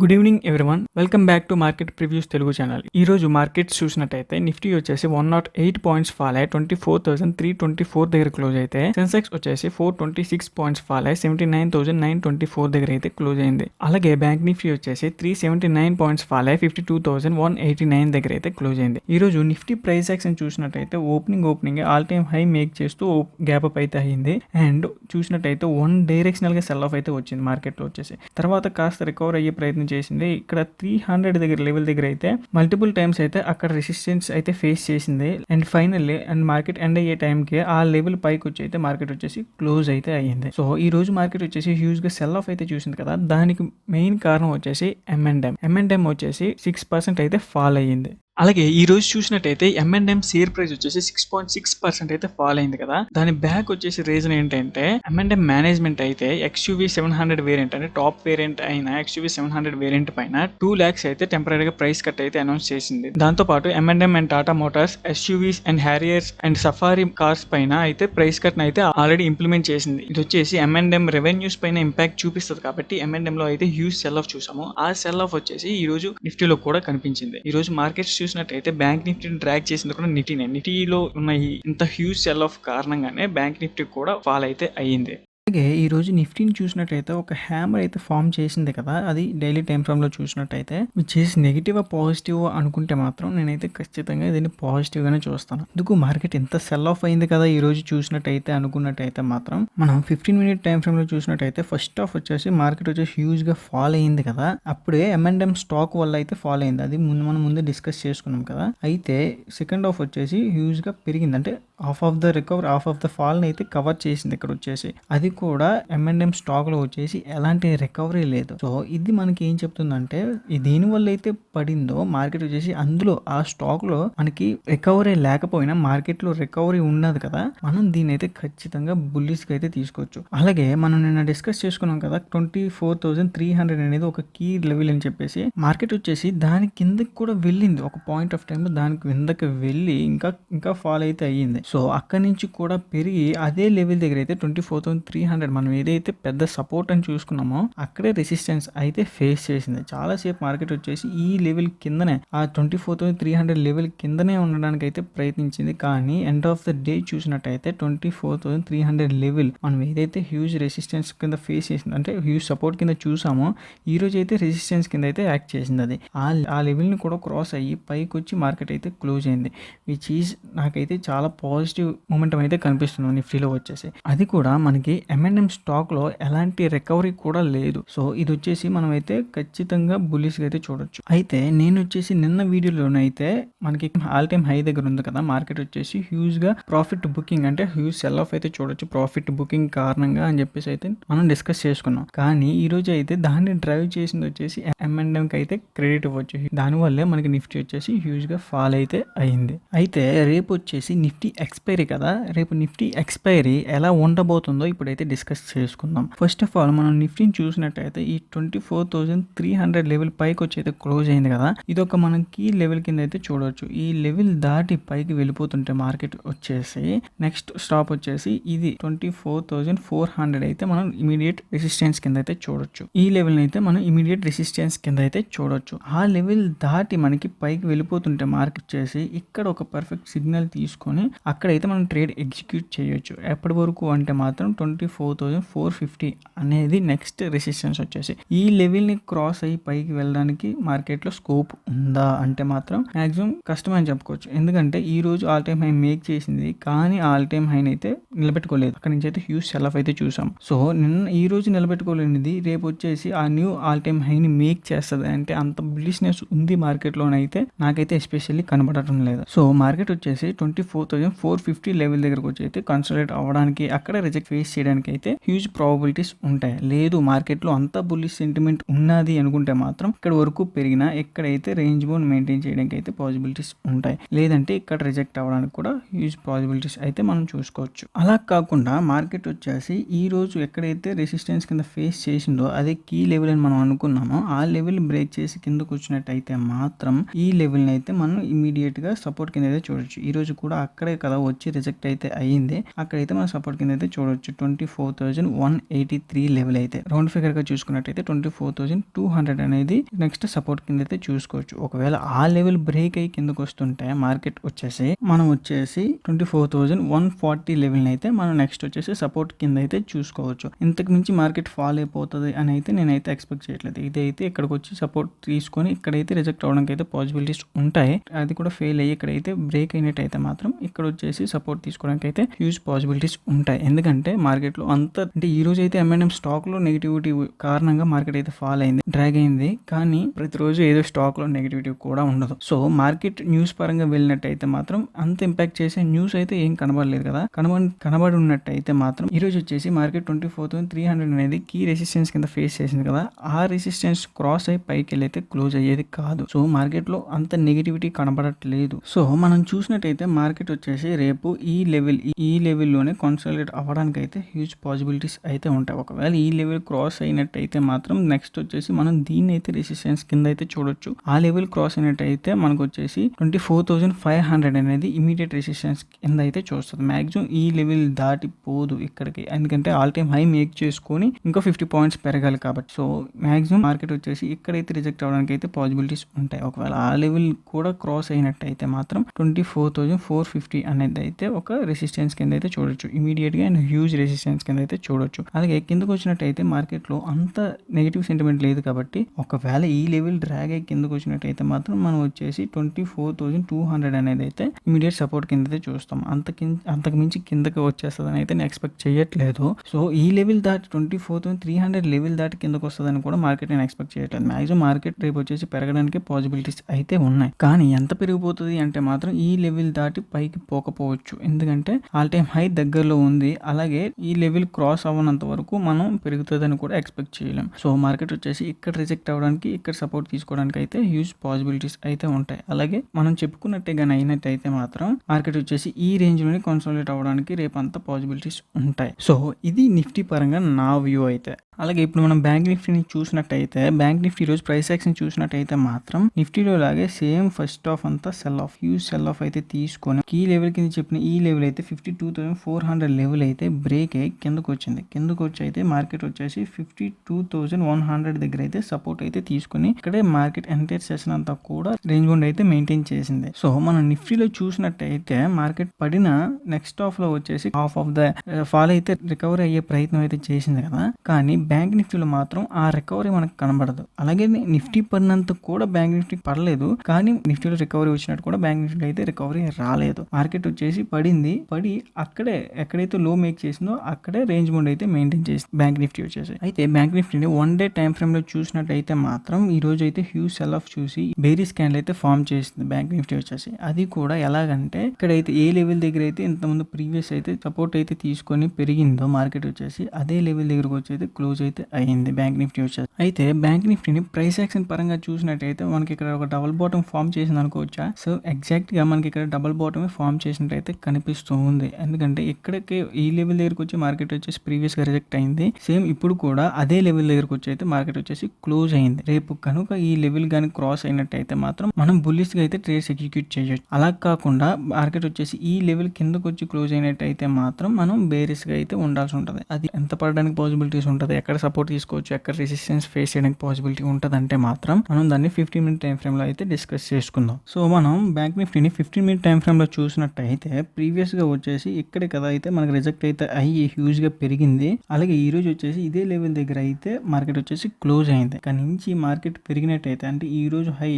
Good evening everyone. Welcome back to market previews Telugu channel. ఈ రోజు markets చూసినట్టయితే Nifty వచ్చేసి 108 పాయింట్స్ ఫాల్ అయ్యి 24,324 దగ్గర క్లోజ్ అయితే, సెన్సెక్స్ వచ్చేసి 426 పాయింట్స్ ఫాల్ అయ్యి 79,924 దగ్గర అయితే క్లోజ్ అయింది. అలాగే బ్యాంక్ నిఫ్టీ వచ్చేసి 379 పాయింట్స్ ఫాల్ అయ్యి 52,189 దగ్గర అయితే క్లోజ్ అయింది. ఈ రోజు నిఫ్టీ ప్రైస్ యాక్షన్ చూసినట్టయితే opening all time high make చేస్తూ గ్యాప్ అప్ అయితే అయింది. అండ్ చూసినట్టయితే వన్ డైరెక్షనల్ గా సెల్ ఆఫ్ అయితే వచ్చింది మార్కెట్ లో వచ్చేసి. తర్వాత కాస్త రికవర్ అయ్యే ప్రయత్నం చేసింది. ఇక్కడ 300 దగ్గర లెవెల్ దగ్గర అయితే మల్టిపుల్ టైమ్స్ అయితే అక్కడ రెసిస్టెన్స్ అయితే ఫేస్ చేసింది. అండ్ ఫైనల్లీ మార్కెట్ ఎండ్ అయ్యే టైంకి ఆ లెవెల్ పైకి వచ్చి అయితే మార్కెట్ వచ్చేసి క్లోజ్ అయితే అయ్యింది. సో ఈ రోజు మార్కెట్ వచ్చేసి హ్యూజ్ గా సెల్ ఆఫ్ అయితే చూసింది కదా, దానికి మెయిన్ కారణం వచ్చేసి M&M వచ్చేసి 6% అయితే ఫాల్ అయ్యింది. అలాగే ఈ రోజు చూసినట్టయితే M&M షేర్ ప్రైస్ వచ్చేసి 6.6% అయితే ఫాల్ అయింది కదా. దాని బ్యాక్ వచ్చేసి రీజన్ ఏంటంటే M&M మేనేజ్మెంట్ అయితే XUV 700 వేరియంట్ అంటే టాప్ వేరియంట్ అయిన XUV 700 వేరియంట్ పైన 2 lakhs అయితే టెంపరీగా ప్రైస్ కట్ అయితే అనౌన్స్ చేసింది. దాంతో పాటు M&M and Tata Motors SUVs and Harriers and Safari cars పైన అయితే ప్రైస్ కట్ అయితే ఆల్రెడీ ఇంప్లిమెంట్ చేసింది. ఇది వచ్చేసి M&M రెవెన్యూస్ పైన ఇంపాక్ట్ చూపిస్తుంది కాబట్టి M&M లో అయితే హ్యూజ్ సెల్ ఆఫ్ చూసాము. ఆ సెల్ ఆఫ్ వచ్చేసి ఈ రోజు నిఫ్టీలో కూడా కనిపించింది. ఈ రోజు మార్కెట్స్ చూసినట్టయితే బ్యాంక్ నిఫ్టీని ట్రాక్ చేసింది కూడా నిఫ్టీలో ఉన్న ఇంత హ్యూజ్ సెల్ ఆఫ్ కారణంగానే బ్యాంక్ నిఫ్టీ కూడా ఫాల్ అయితే అయ్యింది. అలాగే ఈ రోజు నిఫ్టీని చూసినట్టయితే ఒక హ్యామర్ అయితే ఫామ్ చేసింది కదా, అది డైలీ టైం ఫ్రేమ్ లో చూసినట్టయితే చేసి నెగిటివ్ పాజిటివ్ అనుకుంటే మాత్రం నేనైతే ఖచ్చితంగా దీన్ని పాజిటివ్ గానే చూస్తాను. ఎందుకు మార్కెట్ ఎంత సెల్ ఆఫ్ అయింది కదా ఈ రోజు చూసినట్టయితే అనుకున్నట్టయితే మాత్రం మనం 15-minute టైం ఫ్రేమ్ లో చూసినట్టయితే ఫస్ట్ ఆఫ్ వచ్చేసి మార్కెట్ వచ్చేసి హ్యూజ్ గా ఫాల్ అయింది కదా. అప్పుడే M&M స్టాక్ వల్ల అయితే ఫాల్ అయింది. అది మనం ముందే డిస్కస్ చేసుకున్నాం కదా. అయితే సెకండ్ హాఫ్ వచ్చేసి హ్యూజ్ గా పెరిగింది. అంటే half of the recover half of the fall అయితే కవర్ చేసింది ఇక్కడ వచ్చేసి. అది కూడా M&M స్టాక్ లో వచ్చేసి ఎలాంటి రికవరీ లేదు. సో ఇది మనకి ఏం చెప్తుందంటే దీని వల్ల అయితే పడిందో మార్కెట్ వచ్చేసి అందులో ఆ స్టాక్ లో మనకి రికవరీ లేకపోయినా మార్కెట్ లో రికవరీ ఉన్నది కదా, మనం దీని అయితే ఖచ్చితంగా బుల్లిష్ గా అయితే తీసుకోవచ్చు. అలాగే మనం నిన్న డిస్కస్ చేసుకున్నాం కదా 24,300 అనేది ఒక కీ లెవెల్ అని చెప్పేసి. మార్కెట్ వచ్చేసి దాని కిందకి కూడా వెళ్ళింది ఒక పాయింట్ ఆఫ్ టైం లో, దానికి కిందకి వెళ్ళి ఇంకా ఫాల్ అయితే అయ్యింది. సో అక్కడి నుంచి కూడా పెరిగి అదే లెవెల్ దగ్గర అయితే 24,300 మనం ఏదైతే పెద్ద సపోర్ట్ అని చూసుకున్నామో అక్కడే రెసిస్టెన్స్ అయితే ఫేస్ చేసింది. చాలా సేపు మార్కెట్ వచ్చేసి ఈ లెవెల్ కిందనే ఆ 24,300 లెవెల్ కిందనే ఉండడానికి అయితే ప్రయత్నించింది. కానీ ఎండ్ ఆఫ్ ద డే చూసినట్టయితే 24,300 లెవెల్ మనం ఏదైతే హ్యూజ్ రెసిస్టెన్స్ కింద ఫేస్ చేసింది, అంటే హ్యూజ్ సపోర్ట్ కింద చూసామో ఈ రోజు అయితే రెసిస్టెన్స్ కింద అయితే యాక్ట్ చేసింది. అది ఆ లెవెల్ ని కూడా క్రాస్ అయ్యి పైకి వచ్చి మార్కెట్ అయితే క్లోజ్ అయింది. విచ్ ఈజ్ నాకైతే చాలా పాజిటివ్ మూమెంటం అయితే కనిపిస్తుంది నిఫ్టీలో వచ్చేసి. అది కూడా మనకి M&M స్టాక్ లో ఎలాంటి రికవరీ కూడా లేదు. సో ఇది వచ్చేసి మనం అయితే ఖచ్చితంగా బుల్లిష్ గా అయితే చూడొచ్చు. అయితే నేను వచ్చేసి నిన్న వీడియోలోనైతే మనకి ఆల్ టైమ్ హై దగ్గర ఉంది కదా, మార్కెట్ వచ్చేసి హ్యూజ్ గా ప్రాఫిట్ బుకింగ్ అంటే హ్యూజ్ సెల్ ఆఫ్ అయితే చూడొచ్చు ప్రాఫిట్ బుకింగ్ కారణంగా అని చెప్పేసి అయితే మనం డిస్కస్ చేసుకున్నాం. కానీ ఈ రోజు అయితే దాన్ని డ్రైవ్ చేసింది వచ్చేసి M&M కి అయితే క్రెడిట్ ఇవ్వచ్చు. దానివల్లే మనకి నిఫ్టీ వచ్చేసి హ్యూజ్ గా ఫాల్ అయితే అయింది. అయితే రేపు వచ్చేసి నిఫ్టీ ఎక్స్పైరీ కదా, రేపు నిఫ్టీ ఎక్స్పైరీ ఎలా ఉండబోతుందో ఇప్పుడైతే డిస్కస్ చేసుకుందాం. ఫస్ట్ ఆఫ్ ఆల్ మనం నిఫ్టీని చూసినట్టయితే ఈ 24,300 లెవెల్ పైకి వచ్చి అయితే క్లోజ్ అయింది కదా, ఇది ఒక మనం కీ లెవెల్ కింద అయితే చూడవచ్చు. ఈ లెవెల్ దాటి పైకి వెళ్ళిపోతుంటే మార్కెట్ వచ్చేసి నెక్స్ట్ స్టాప్ వచ్చేసి ఇది 24,400 అయితే మనం ఇమీడియట్ రెసిస్టెన్స్ కింద అయితే చూడొచ్చు. ఈ లెవెల్ అయితే మనం ఇమీడియట్ రెసిస్టెన్స్ కింద అయితే చూడొచ్చు. ఆ లెవెల్ దాటి మనకి పైకి వెళ్ళిపోతుంటే మార్కెట్ వచ్చేసి ఇక్కడ ఒక పర్ఫెక్ట్ సిగ్నల్ తీసుకొని అక్కడైతే మనం ట్రేడ్ ఎగ్జిక్యూట్ చేయొచ్చు. ఎప్పటి వరకు అంటే మాత్రం 24,450 అనేది నెక్స్ట్ రెసిస్టెన్స్ వచ్చేసి. ఈ లెవెల్ ని క్రాస్ అయ్యి పైకి వెళ్ళడానికి మార్కెట్ లో స్కోప్ ఉందా అంటే మాత్రం మాక్సిమం కష్టం అని చెప్పుకోవచ్చు. ఎందుకంటే ఈ రోజు ఆల్ టైమ్ హై మేక్ చేసింది కానీ ఆల్ టైమ్ హై అయితే నిలబెట్టుకోలేదు. అక్కడ నుంచి అయితే హ్యూజ్ సెల్ ఆఫ్ అయితే చూసాం. సో ఈ రోజు నిలబెట్టుకోలేనిది రేపు వచ్చేసి ఆ న్యూ ఆల్ టైమ్ హై ని మేక్ చేస్తుంది అంటే అంత బుల్లిష్నెస్ ఉంది మార్కెట్ లోనైతే నాకైతే ఎస్పెషల్లీ కనబడటం లేదు. సో మార్కెట్ వచ్చేసి 24,450 లెవెల్ దగ్గరకు వచ్చి అయితే కన్సల్టేట్ అవ్వడానికి అక్కడ రిజెక్ట్ ఫేస్ చేయడానికి అయితే హ్యూజ్ ప్రాబబిలిటీస్ ఉంటాయి. లేదు మార్కెట్ లో అంత బుల్లిష్ సెంటిమెంట్ ఉన్నది అనుకుంటే మాత్రం ఇక్కడ వరకు పెరిగినా ఎక్కడైతే రేంజ్ బౌండ్ మెయింటైన్ చేయడానికి అయితే పాసిబిలిటీస్ ఉంటాయి. లేదంటే ఇక్కడ రిజెక్ట్ అవ్వడానికి కూడా హ్యూజ్ పాసిబిలిటీస్ అయితే మనం చూసుకోవచ్చు. అలా కాకుండా మార్కెట్ వచ్చేసి ఈ రోజు ఎక్కడైతే రెసిస్టెన్స్ కింద ఫేస్ చేసిందో అదే కీ లెవెల్ అని మనం అనుకున్నామో ఆ లెవెల్ బ్రేక్ చేసి కిందకు వచ్చినట్టయితే మాత్రం ఈ లెవెల్ ని అయితే మనం ఇమీడియట్ గా సపోర్ట్ కింద అయితే చూడొచ్చు. ఈ రోజు కూడా అక్కడే కదా వచ్చి రిజెక్ట్ అయితే అయ్యింది. అక్కడైతే మనం సపోర్ట్ కింద అయితే చూడొచ్చు. 24,183 లెవెల్ అయితే రౌండ్ ఫిగర్ గా చూసుకున్నట్టయితే 24,200 అనేది నెక్స్ట్ సపోర్ట్ కింద అయితే చూసుకోవచ్చు. ఒకవేళ ఆ లెవెల్ బ్రేక్ అయ్యి కిందకు వస్తుంటే మార్కెట్ వచ్చేసి మనం వచ్చేసి 24,140 లెవెల్ అయితే మనం నెక్స్ట్ వచ్చేసి సపోర్ట్ కింద అయితే చూసుకోవచ్చు. ఇంతకు మించి మార్కెట్ ఫాల్ అయిపోతుంది అని అయితే నేనైతే ఎక్స్పెక్ట్ చేయట్లేదు. ఇదైతే ఇక్కడికి వచ్చి సపోర్ట్ తీసుకొని ఇక్కడైతే రిజెక్ట్ అవడానికి అయితే పాసిబిలిటీస్ ఉంటాయి. అది కూడా ఫెయిల్ అయ్యి ఇక్కడైతే బ్రేక్ అయినట్టయితే మాత్రం ఇక్కడ వచ్చేసి సపోర్ట్ తీసుకోవడానికి అయితే హ్యూజ్ పాసిబిలిటీస్ ఉంటాయి. ఎందుకంటే మార్కెట్ లో అంత అంటే ఈ రోజు అయితే M&M స్టాక్ లో నెగిటివిటీ కారణంగా మార్కెట్ అయితే ఫాల్ అయింది, డ్రాగ్ అయింది. కానీ ప్రతిరోజు ఏదో స్టాక్ లో నెగిటివిటీ కూడా ఉండదు. సో మార్కెట్ న్యూస్ పరంగా వెళ్ళినట్టయితే మాత్రం అంత ఇంపాక్ట్ చేసే న్యూస్ అయితే ఏం కనబడలేదు కదా. కనబడి ఉన్నట్టయితే మాత్రం ఈ రోజు వచ్చేసి మార్కెట్ 24,300 అనేది కీ రెసిస్టెన్స్ కింద ఫేస్ చేసింది కదా. ఆ రెసిస్టెన్స్ క్రాస్ అయి పైకి వెళ్ళి అయితే క్లోజ్ అయ్యేది కాదు. సో మార్కెట్ లో అంత నెగిటివిటీ కనబడట్లేదు. సో మనం చూసినట్టయితే మార్కెట్ వచ్చేసి రేపు ఈ లెవెల్ లోనే కన్సాలిడేట్ అవ్వడానికి అయితే హ్యూజ్ పాసిబిలిటీస్ అయితే ఉంటాయి. ఒకవేళ ఈ లెవెల్ క్రాస్ అయినట్టయితే మాత్రం నెక్స్ట్ వచ్చేసి మనం దీన్ని అయితే రెసిస్టెన్స్ కింద అయితే చూడొచ్చు. ఆ లెవెల్ క్రాస్ అయినట్టయితే మనకు వచ్చేసి 24,500 అనేది ఇమీడియట్ రెసిస్టెన్స్ కింద అయితే చూస్తుంది. మాక్సిమం ఈ లెవెల్ దాటిపోదు ఇక్కడికి, ఎందుకంటే ఆల్ టైమ్ హై మేక్ చేసుకొని ఇంకా 50 పాయింట్స్ పెరగాలి కాబట్టి. సో మాక్సిమం మార్కెట్ వచ్చేసి ఇక్కడైతే రిజెక్ట్ అవడానికి అయితే పాసిబిలిటీస్ ఉంటాయి. ఒకవేళ ఆ లెవెల్ కూడా క్రాస్ అయినట్టయితే మాత్రం 24,450 అనేది అయితే ఒక రెసిస్టెన్స్ కింద అయితే చూడొచ్చు ఇమీడియట్ గా, అండ్ హ్యూజ్ రెసిస్టెన్స్ కింద అయితే చూడొచ్చు. అలాగే కిందకు వచ్చినట్టయితే మార్కెట్ లో అంత నెగిటివ్ సెంటిమెంట్ లేదు కాబట్టి ఒకవేళ ఈ లెవెల్ డ్రాగ్ అయ్యి కిందకు వచ్చినట్టయితే మాత్రం మనం వచ్చేసి 24,200 అనేది అయితే ఇమీడియట్ సపోర్ట్ కింద అయితే చూస్తాం. అంతకు మించి కిందకి వచ్చేస్తుందని అయితే నేను ఎక్స్పెక్ట్ చేయట్లేదు. సో ఈ లెవెల్ దాటి 24,300 లెవెల్ దాటి కిందకు వస్తుందని కూడా మార్కెట్ నేను ఎక్స్పెక్ట్ చేయట్లేదు. మాక్సిమం మార్కెట్ రేపు వచ్చేసి పెరగడానికి పాసిబిలిటీస్ అయితే ఉన్నాయి. కానీ ఎంత పెరిగిపోతుంది అంటే మాత్రం ఈ లెవెల్ దాటి పైకి పోకపోవచ్చు, ఎందుకంటే ఆల్ టైమ్ హై దగ్గరలో ఉంది. అలాగే ఈ లెవెల్ క్రాస్ అవ్వనంత వరకు మనం పెరుగుతుందని కూడా ఎక్స్పెక్ట్ చేయలేం. సో మార్కెట్ వచ్చేసి ఇక్కడ రిజెక్ట్ అవ్వడానికి, ఇక్కడ సపోర్ట్ తీసుకోవడానికి అయితే హ్యూజ్ పాసిబిలిటీస్ అయితే ఉంటాయి. అలాగే మనం చెప్పుకున్నట్టే కానీ అయినట్టయితే మాత్రం మార్కెట్ వచ్చేసి ఈ రేంజ్ లోనే కన్సాలిడేట్ అవ్వడానికి రేపు అంత పాసిబిలిటీస్ ఉంటాయి. సో ఇది నిఫ్టీ పరంగా నా వ్యూ అయితే. అలాగే ఇప్పుడు మనం బ్యాంక్ నిఫ్టీని చూసినట్టయితే బ్యాంక్ నిఫ్టీ రోజు ప్రైస్ యాక్షన్ చూసినట్టయితే మాత్రం నిఫ్టీలో లాగే సేమ్ ఫస్ట్ ఆఫ్ అంతా హ్యూజ్ సెల్ ఆఫ్ అయితే తీసుకొని కీ లెవెల్ కింద చెప్పిన ఈ లెవెల్ అయితే 52,400 లెవెల్ అయితే బ్రేక్ అయ్యి కిందకు వచ్చింది. కిందకు వచ్చి అయితే మార్కెట్ వచ్చేసి 52,100 దగ్గర అయితే సపోర్ట్ అయితే తీసుకుని ఇక్కడే మార్కెట్ ఎంటైర్ సెషన్ అంతా కూడా రేంజ్ బౌండ్ అయితే మెయింటైన్ చేసింది. సో మనం నిఫ్టీలో చూసినట్టయితే మార్కెట్ పడిన నెక్స్ట్ హాఫ్ లో వచ్చేసి హాఫ్ ఆఫ్ ద ఫాల్ అయితే రికవరీ అయ్యే ప్రయత్నం అయితే చేసింది కదా. కానీ బ్యాంక్ నిఫ్టీలో మాత్రం ఆ రికవరీ మనకు కనబడదు. అలాగే నిఫ్టీ పడినంత కూడా బ్యాంక్ నిఫ్టీ పడలేదు, కానీ నిఫ్టీలో రికవరీ వచ్చినట్టు కూడా బ్యాంక్ నిఫ్టీలో అయితే రికవరీ రాలేదు. మార్కెట్ వచ్చేసి పడి అక్కడే ఎక్కడైతే లో మేక్ చేసిందో అక్కడే రేంజ్ బౌండ్ అయితే మెయింటైన్ చేసింది బ్యాంక్ నిఫ్టీ వచ్చేసి. అయితే బ్యాంక్ నిఫ్టీని 1 డే టైం ఫ్రేమ్ లో చూసినట్టయితే మాత్రం ఈ రోజు అయితే హ్యూజ్ సెల్ ఆఫ్ చూసి బేరిష్ క్యాండిల్ అయితే ఫామ్ చేసింది బ్యాంక్ నిఫ్టీ వచ్చేసి. అది కూడా ఎలాగంటే ఇక్కడైతే ఏ లెవెల్ దగ్గర అయితే ఇంతకుముందు ప్రీవియస్ అయితే సపోర్ట్ అయితే తీసుకొని పెరిగిందో మార్కెట్ వచ్చేసి అదే లెవెల్ దగ్గరకు వచ్చి అయితే క్లోజ్ అయితే అయ్యింది బ్యాంక్ నిఫ్టీ వచ్చేసి. అయితే బ్యాంక్ నిఫ్టీని ప్రైస్ యాక్షన్ పరంగా చూసినట్టయితే మనకి ఇక్కడ ఒక డబుల్ బాటమ్ ఫామ్ చేసింది అనుకోవచ్చా. సో ఎగ్జాక్ట్ గా మనకి ఇక్కడ డబుల్ బాటమ్ ఫామ్ చేసినట్టయితే కనిపిస్తూ ఉంది. ఎందుకంటే ఇక్కడికి ఈ లెవెల్ దగ్గరకు వచ్చి మార్కెట్ వచ్చేసి ప్రీవియస్ గా రిజెక్ట్ అయింది. సేమ్ ఇప్పుడు కూడా అదే లెవెల్ దగ్గరకు వచ్చి అయితే మార్కెట్ వచ్చేసి క్లోజ్ అయింది. రేపు కనుక ఈ లెవెల్ గానీ క్రాస్ అయినట్టయితే మాత్రం మనం బుల్లిష్ గా అయితే ట్రేడ్స్ ఎగ్జిక్యూట్ చేయొచ్చు. అలా కాకుండా మార్కెట్ వచ్చేసి ఈ లెవెల్ కిందకు వచ్చి క్లోజ్ అయినట్టయితే మాత్రం మనం బేరిష్ గా అయితే ఉండాల్సి ఉంటుంది. అది ఎంత పడడానికి పాసిబిలిటీస్ ఉంటుంది, ఎక్కడ సపోర్ట్ తీసుకోవచ్చు, ఎక్కడ రెసిస్టెన్స్ ఫేస్ చేయడానికి పాసిబిలిటీ ఉంటుంది అంటే మాత్రం మనం దాన్ని 15 మినిట్ టైం ఫ్రేమ్ లో అయితే డిస్కస్ చేసుకుందాం. సో మనం బ్యాంక్ నిఫ్టీని 15 మినిట్ టైం ఫ్రేమ్ లో చూసినట్టయితే ప్రీవియస్ గా వచ్చేసి ఇక్కడే కదా అయితే మనకి రిజెక్ట్ అయితే అయ్యి హ్యూజ్ గా పెరిగింది. అలాగే ఈ రోజు వచ్చేసి ఇదే లెవెల్ దగ్గర అయితే మార్కెట్ వచ్చేసి క్లోజ్ అయింది. కానీ నుంచి మార్కెట్ పెరిగినట్టయితే అంటే ఈ రోజు హై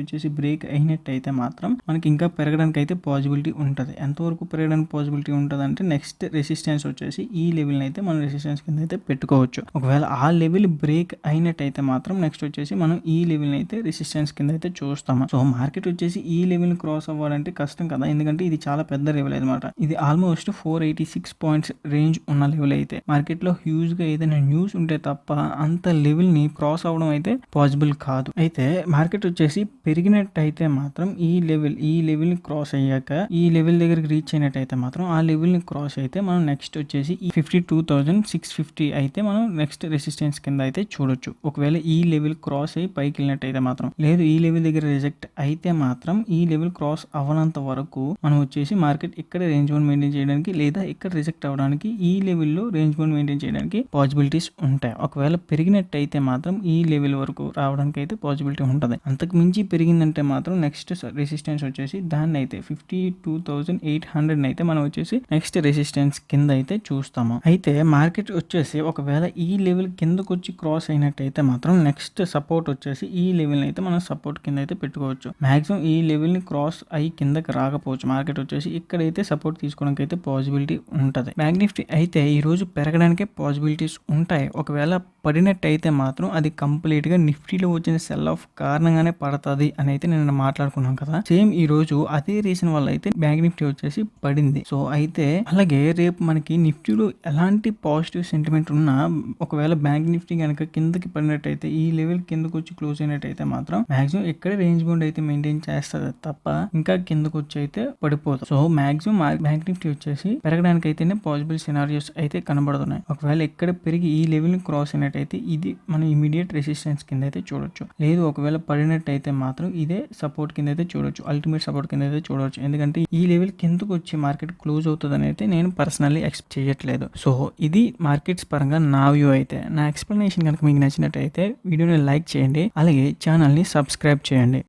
వచ్చేసి బ్రేక్ అయినట్టయితే మాత్రం మనకి ఇంకా పెరగడానికి అయితే పాసిబిలిటీ ఉంటుంది. ఎంతవరకు పెరగడానికి పాసిబిలిటీ ఉంటుంది అంటే నెక్స్ట్ రెసిస్టెన్స్ వచ్చేసి ఈ లెవెల్ అయితే మనం రెసిస్టెన్స్ కింద అయితే పెట్టుకోవచ్చు. ఒకవేళ ఆ లెవెల్ బ్రేక్ అయినట్టయితే మాత్రం నెక్స్ట్ వచ్చేసి మనం ఈ లెవెల్ అయితే రెసిస్టెన్స్ కింద అయితే చూస్తాము. సో మార్కెట్ వచ్చేసి ఈ లెవెల్ క్రాస్ అవ్వాలంటే కష్టం కదా, ఎందుకంటే ఇది చాలా పెద్ద లెవెల్ అనమాట. ఇది ఆల్మోస్ట్ 486 పాయింట్స్ రేంజ్ ఉన్న లెవెల్ అయితే మార్కెట్ లో హ్యూజ్ గా ఏదైనా న్యూస్ ఉంటే తప్ప అంత లెవెల్ ని క్రాస్ అవడం అయితే పాసిబుల్ కాదు. అయితే మార్కెట్ వచ్చేసి పెరిగినట్టయితే మాత్రం ఈ లెవెల్ ని క్రాస్ అయ్యాక ఈ లెవెల్ దగ్గరికి రీచ్ అయినట్టయితే మాత్రం ఆ లెవెల్ ని క్రాస్ అయితే మనం నెక్స్ట్ వచ్చేసి ఈ 52,650 అయితే మనం నెక్స్ట్ రెసిస్టెన్స్ కింద అయితే చూడొచ్చు. ఒకవేళ ఈ లెవెల్ క్రాస్ అయ్యి పైకి వెళ్ళినట్టయితే మాత్రం, లేదు ఈ లెవెల్ దగ్గర రిజెక్ట్ అయితే మాత్రం ఈ లెవెల్ క్రాస్ అవ్వనంత వరకు మనం వచ్చేసి మార్కెట్ ఇక్కడ రేంజ్ వన్ మెయింటైన్ చేయడానికి లేదా ఇక్కడ రిజెక్ట్ అవ్వడానికి మనకి ఈ లెవెల్‌లో రేంజ్ బౌండ్ మెయింటైన్ చేయడానికి పాసిబిలిటీస్ ఉంటాయి. ఒకవేళ పెరిగినట్టయితే మాత్రం ఈ లెవెల్ వరకు రావడానికైతే పాసిబిలిటీ ఉంటది. అంతకు మించి పెరిగిందంటే మాత్రం నెక్స్ట్ రెసిస్టెన్స్ వచ్చేసి దాన్నైతే 52,800 అయితే మనం వచ్చేసి నెక్స్ట్ రెసిస్టెన్స్ కింద అయితే చూస్తాము. అయితే మార్కెట్ వచ్చేసి ఒకవేళ ఈ లెవెల్ కిందకొచ్చి క్రాస్ అయినట్టయితే మాత్రం నెక్స్ట్ సపోర్ట్ వచ్చేసి ఈ లెవెల్‌ని అయితే మనం సపోర్ట్ కింద అయితే పెట్టుకోవచ్చు. మాక్సిమం ఈ లెవెల్‌ని క్రాస్ అయ్యి కిందకి రాకపోవచ్చు. మార్కెట్ వచ్చేసి ఇక్కడైతే సపోర్ట్ తీసుకోవడానికి అయితే పాసిబిలిటీ ఉంటది. బ్యాంక్ నిఫ్టీ అయితే ఈ రోజు పెరగడానికే పాసిబిలిటీస్ ఉంటాయి. ఒకవేళ పడినట్టయితే మాత్రం అది కంప్లీట్‌గా నిఫ్టీలో వచ్చిన సెల్ ఆఫ్ కారణంగానే పడతది అని అయితే నేను మాట్లాడుకున్నాం కదా. సేమ్ ఈ రోజు అదే రీజన్ వల్ల అయితే బ్యాంక్ నిఫ్టీ వచ్చేసి పడింది. సో అయితే అలాగే రేపు మనకి నిఫ్టీలో ఎలాంటి పాజిటివ్ సెంటిమెంట్ ఉన్నా ఒకవేళ బ్యాంక్ నిఫ్టీ కనుక కిందకి పడినట్టయితే ఈ లెవెల్ కిందకు వచ్చి క్లోజ్ అయినట్టయితే మాత్రం మాక్సిమం ఇక్కడే రేంజ్ బౌండ్ అయితే మెయింటైన్ చేస్తుంది తప్ప ఇంకా కిందకు వచ్చి అయితే పడిపోదు. సో మాక్సిమం బ్యాంక్ నిఫ్టీ వచ్చేసి పెరగడానికి అయితేనే పాసిబుల్ సినారియోస్ అయితే కనబడుతున్నాయి. ఒకవేళ ఇక్కడ పెరిగి ఈ లెవెల్ ని క్రాస్ అయినట్టయితే ఇది మనం ఇమీడియట్ రెసిస్టెన్స్ కింద అయితే చూడొచ్చు. లేదు ఒకవేళ పడినట్టయితే మాత్రం ఇదే సపోర్ట్ కింద అయితే చూడొచ్చు. అల్టిమేట్ సపోర్ట్ కింద అయితే చూడవచ్చు. ఎందుకంటే ఈ లెవెల్ కిందకు వచ్చి మార్కెట్ క్లోజ్ అవుతుందని అయితే నేను పర్సనల్లీ ఎక్స్పెక్ట్ చేయట్లేదు. సో ఇది మార్కెట్స్ పరంగా నా వ్యూ అయితే. నా ఎక్స్ప్లెనేషన్ కనుక మీకు నచ్చినట్టయితే వీడియోని లైక్ చేయండి, అలాగే ఛానల్ని సబ్స్క్రైబ్ చేయండి.